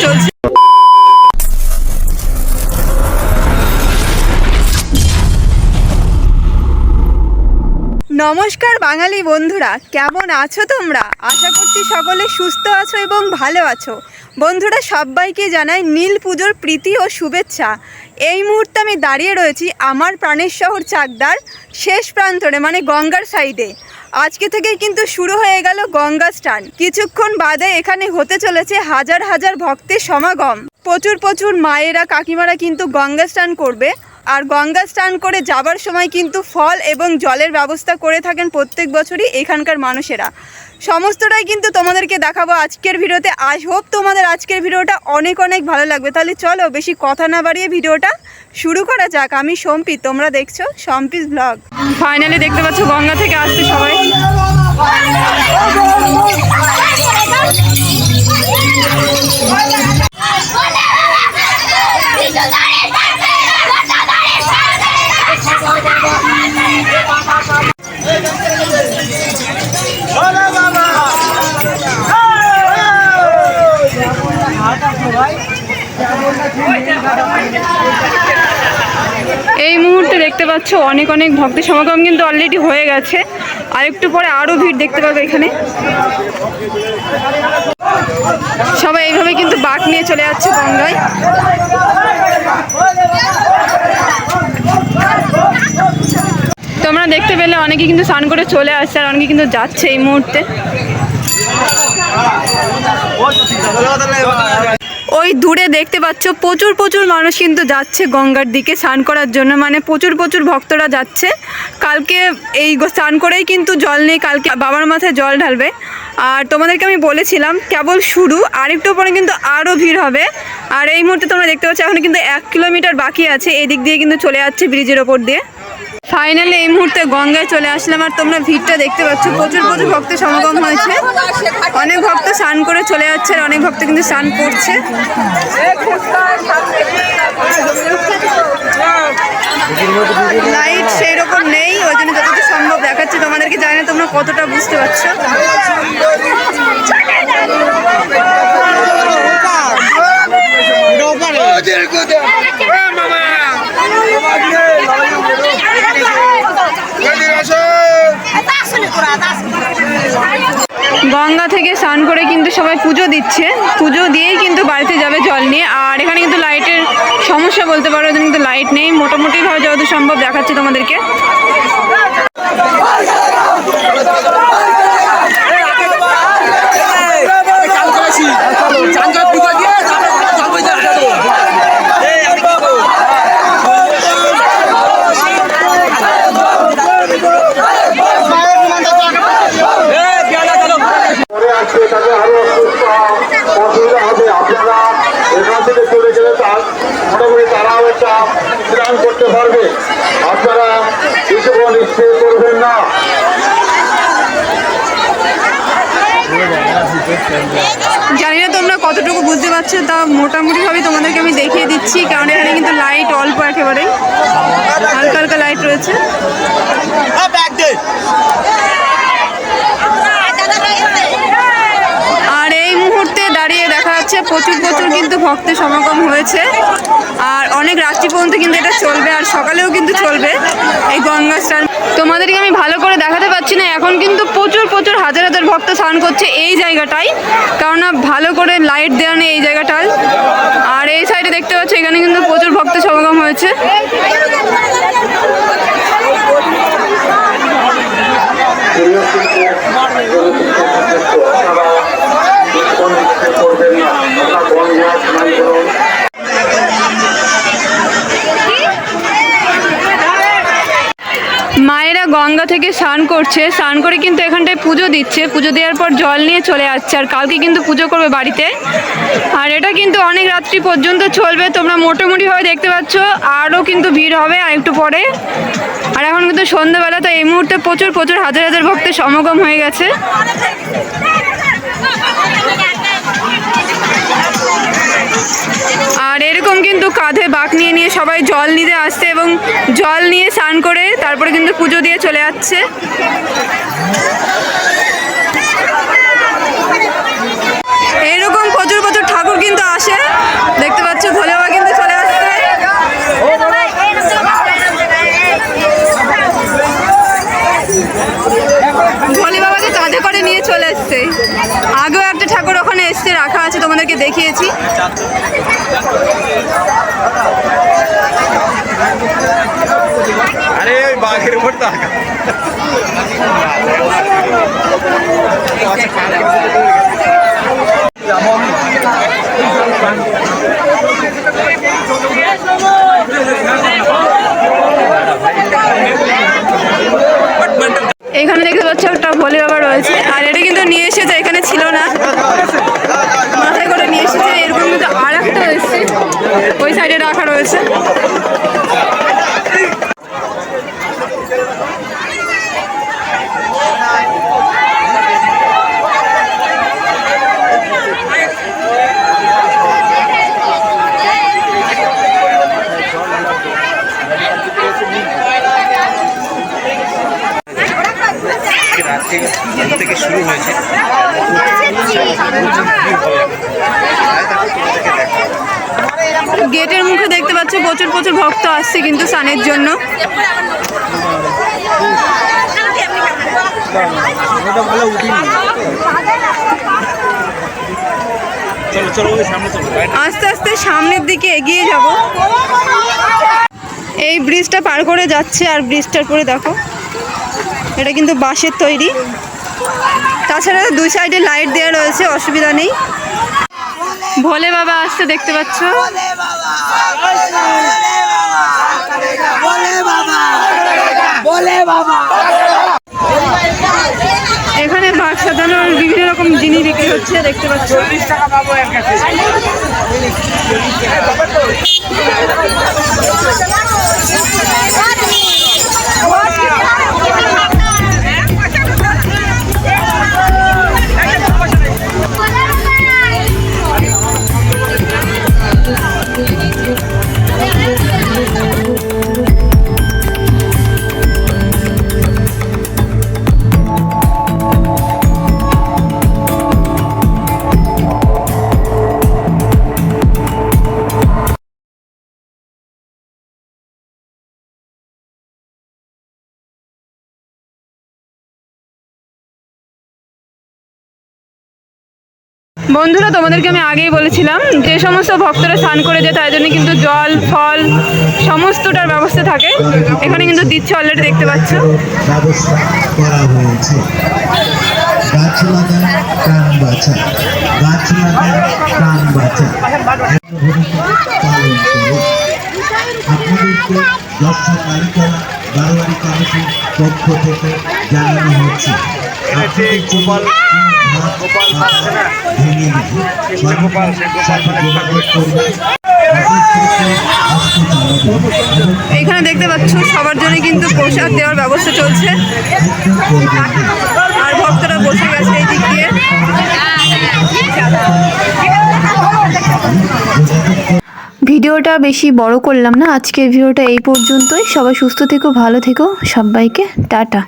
চলছে। নমস্কার বাঙালি বন্ধুরা, কেমন আছো তোমরা? আশা করছি সকলে সুস্থ আছো এবং ভালো আছো। বন্ধুরা, সবাইকে জানাই নীল পুজোর প্রীতি ও শুভেচ্ছা। এই মুহূর্তে আমি দাঁড়িয়ে রয়েছি আমার প্রাণের শহর চাকদার শেষ প্রান্তরে, মানে গঙ্গার সাইডে। আজকে থেকেই কিন্তু শুরু হয়ে গেল গঙ্গা স্নান। কিছুক্ষণ বাদে এখানে হতে চলেছে হাজার হাজার ভক্তের সমাগম। প্রচুর মায়েরা কাকিমারা কিন্তু গঙ্গা স্নান করবে। আর গঙ্গা স্নান করে যাবার সময় কিন্তু ফল এবং জলের ব্যবস্থা করে থাকেন প্রত্যেক বছরই এখানকার মানুষেরা। সমস্তটাই কিন্তু তোমাদেরকে দেখাবো আজকের ভিডিওতে। আই হোপ তোমাদের আজকের ভিডিওটা অনেক ভালো লাগবে। তাহলে চলো বেশি কথা না বাড়িয়ে ভিডিওটা শুরু করা যাক। আমি সম্পি, তোমরা দেখছো সম্পিস ব্লগ। ফাইনালি দেখতে পাচ্ছ গঙ্গা থেকে আসছে সবাই। এই মুহূর্তে দেখতে পাচ্ছ অনেক ভক্তের সমাগম কিন্তু অলরেডি হয়ে গেছে। আর একটু পরে আরো ভিড় দেখতে পাবে এখানে। সবাই এইভাবে কিন্তু বাঁক নিয়ে চলে যাচ্ছে গঙ্গায়। তোমরা দেখতে পেলে অনেকে কিন্তু স্নান করে চলে আসছে আর অনেকে কিন্তু যাচ্ছে এই মুহূর্তে। ওই দূরে দেখতে পাচ্ছ প্রচুর মানুষ কিন্তু যাচ্ছে গঙ্গার দিকে স্নান করার জন্য, মানে প্রচুর ভক্তরা যাচ্ছে। কালকে এই স্নান করেই কিন্তু জল নেই, কালকে বাবার মাথায় জল ঢালবে। আর তোমাদেরকে আমি বলেছিলাম কেবল শুরু, আর একটু পরে কিন্তু আরও ভিড় হবে। আর এই মুহূর্তে তোমরা দেখতে পাচ্ছ এখন কিন্তু 1 কিলোমিটার বাকি আছে, এই দিক দিয়ে কিন্তু চলে যাচ্ছে ব্রিজের ওপর দিয়ে। ফাইনালি এই মুহূর্তে গঙ্গায় চলে আসলাম। আর তোমরা ভিড়টা দেখতে পাচ্ছ, প্রচুর ভক্তের সমাগম হয়েছে। অনেক ভক্ত স্নান করে চলে যাচ্ছে আর অনেক ভক্ত কিন্তু স্নান করছে। লাইট সেই রকম নেই, ওই জন্য যতটা সম্ভব দেখাচ্ছে তোমাদেরকে। জানি না তোমরা কতটা বুঝতে পারছো। গঙ্গা থেকে স্নান করে কিন্তু সবাই পুজো দিচ্ছে, পুজো দিয়েই কিন্তু বাড়িতে যাবে জল নিয়ে। আর এখানে কিন্তু লাইটের সমস্যা বলতে পারো, কিন্তু লাইট নেই। মোটামুটিভাবে যতদূর সম্ভব দেখাচ্ছি তোমাদেরকে। করতে পারবে, আপনারা কিছু নিশ্চয় করবেন না। জানি না তোমরা কতটুকু বুঝতে পারছো, তা মোটামুটিভাবে তোমাদেরকে আমি দেখিয়ে দিচ্ছি। কারণ এখানে কিন্তু লাইট অল্প, একেবারেই হালকা লাইট রয়েছে। আর এই মুহূর্তে দাঁড়িয়ে দেখা যাচ্ছে প্রচুর কিন্তু ভক্তের সমাগম হয়েছে। আর অনেক রাত্রি পর্যন্ত কিন্তু এটা চলবে, আর সকালেও কিন্তু চলবে এই গঙ্গা স্নান। তোমাদেরকে আমি ভালো করে দেখাতে পারছি না, এখন কিন্তু প্রচুর হাজার ভক্ত স্নান করছে এই জায়গাটাই, কারণ ভালো করে লাইট দেওয়া নেই এই জায়গাটায়। আর এই সাইডে দেখতে পাচ্ছ এখানে কিন্তু প্রচুর ভক্ত সমাগম হয়েছে। মায়েরা গঙ্গা থেকে স্নান করছে, স্নান করে কিন্তু এখানটায় পুজো দিচ্ছে। পুজো দেওয়ার পর জল নিয়ে চলে যাচ্ছে। আর কালকে কিন্তু পুজো করবে বাড়িতে। আর এটা কিন্তু অনেক রাত্রি পর্যন্ত চলবে। তোমরা মোটামুটিভাবে দেখতে পাচ্ছ আরও কিন্তু ভিড় হবে আর একটু পরে। আর এখন কিন্তু সন্ধ্যাবেলা, তো এই মুহূর্তে প্রচুর হাজার ভক্তের সমাগম হয়ে গেছে। আর এরকম কিন্তু কাঁধে বাঁক নিয়ে সবাই জল নিতে আসছে এবং জল নিয়ে স্নান করে তারপরে কিন্তু পুজো দিয়ে চলে যাচ্ছে। এরকম প্রচুর ঠাকুর কিন্তু হচ্ছে, দেখতে পাচ্ছ ভোলে বাবা কিন্তু চলে আসছে। ভোলে বাবাকে কাঁধে করে নিয়ে চলে এসছে। আগেও একটা ঠাকুর ওখানে এসছে, রাখা আছে, তোমাদেরকে দেখিয়েছি। আরে ওই বাঘের উপর তাকা। এখানে দেখতে পাচ্ছ একটা ভোলে বাবা রয়েছে, আর এটা কিন্তু নিয়ে এসেছে, এখানে ছিল না, মাথায় করে নিয়ে এসেছে। এরকম কিন্তু আর একটা এসছে, ওই সাইডে রাখা রয়েছে। থেকে শুরু হয়েছে। গেটের মুখে দেখতে পাচ্ছ প্রচুর প্রচুর ভক্ত আসছে কিন্তু স্নানের জন্য। আস্তে আস্তে সামনের দিকে এগিয়ে যাব। এই ব্রিজটা পার করে যাচ্ছে, আর ব্রিজটার পরে দেখো এটা কিন্তু বাঁশের তৈরি। তাছাড়া দুই সাইডে লাইট দেওয়া রয়েছে, অসুবিধা নেই। ভোলে বাবা আসছে, দেখতে পাচ্ছ। এখানে বাঘ সাজানোর বিভিন্ন রকম জিনিস বিক্রি হচ্ছে, দেখতে পাচ্ছ। বন্ধুরা, তোমাদেরকে আমি আগেই বলেছিলাম যে সমস্ত ভক্তরা স্নান করে যায় তার জন্য কিন্তু জল ফল সমস্তটার ব্যবস্থা থাকে। এখানে কিন্তু দিচ্ছে অলরেডি, দেখতে পাচ্ছ। ব্যবস্থা করা হয়েছে। গাছ লাগান প্রাণ বাঁচা, গাছ লাগান প্রাণ বাঁচা পালন করুন। আপনাদেরকে দর্শক বালিকারা বারোয়ারি কমিটির পক্ষ থেকে জানানো হচ্ছে, আপনাদের গোপাল ভেঙে এখানে দেখতে পাচ্ছ সবার জন্য কিন্তু প্রসাদ দেওয়ার ব্যবস্থা চলছে, আর ভক্তরা বসে গেছে এই দিক দিয়ে। ভিডিওটা বেশি বড় করলাম না, আজকের ভিডিওটা এই পর্যন্তই। সবাই সুস্থ থেকো, ভালো থেকো, সবাইকে টাটা।